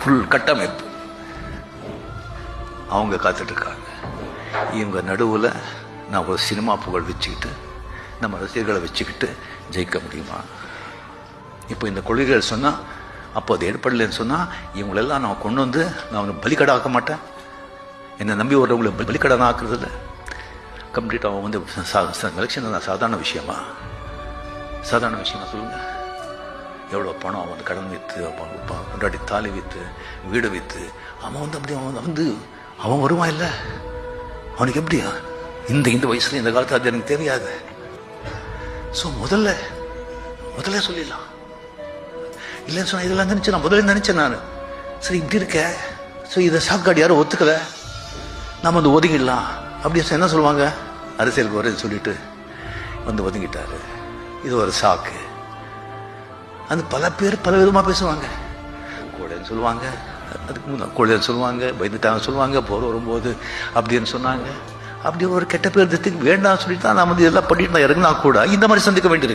Full கட்டமைப்பு அவங்க காத்துட்டு இருக்காங்க. இவங்க நடுவில் நான் ஒரு சினிமா புகழ் வச்சுக்கிட்டு நம்ம ரசிகர்களை வச்சுக்கிட்டு ஜெயிக்க முடியுமா? இப்போ இந்த கொள்கைகள் சொன்னால் அப்போ அது ஏற்படலைன்னு சொன்னால் இவங்களெல்லாம் நான் கொண்டு வந்து நான் அவங்க பலிக்கடை ஆக்க மாட்டேன். என்னை நம்பி வர்றவங்களை பலிக்கடை நான் ஆக்குறது இல்லை. கம்ப்ளீட்டாக அவன் வந்து எலெக்ஷன் சாதாரண விஷயமா சொல்லுங்கள். எவ்வளோ பணம் அவன் வந்து கடன் விற்று கொண்டாடி தாலி விற்று வீடு விற்று அவன் வந்து அப்படி அவன் வருவான் இல்லை? அவனுக்கு எப்படியா இந்த வயசுல இந்த காலத்தில் அது எனக்கு தெரியாது. ஸோ முதல்ல சொல்லிடலாம். இல்லைன்னு சொன்னால் இதெல்லாம் நான் முதல்ல நினச்சேன் நான். சரி இப்படி இருக்க, ஸோ இதை சாக்காடு யாரும் ஒத்துக்கலை, நம்ம வந்து ஒதுங்கிடலாம் அப்படி என்ன சொல்லுவாங்க, அரசியலுக்கு வரேன்னு சொல்லிட்டு வந்து ஒதுங்கிட்டாரு. இது ஒரு சாக்கு. அந்த பல பேர் பல விதமாக பேசுவாங்க. கோடைன்னு சொல்லுவாங்க, அதுக்கு முன்னே கோடைன்னு சொல்லுவாங்க, பயந்துட்டாங்க சொல்லுவாங்க, போர் வரும்போது அப்படின்னு சொன்னாங்க. அப்படி ஒரு கெட்ட பேர் வேண்டாம்னு சொல்லிட்டு தான் நான் வந்து இதெல்லாம் பண்ணிட்டு நான் இறங்கினா கூட இந்த மாதிரி சந்திக்க வேண்டியிருக்கு.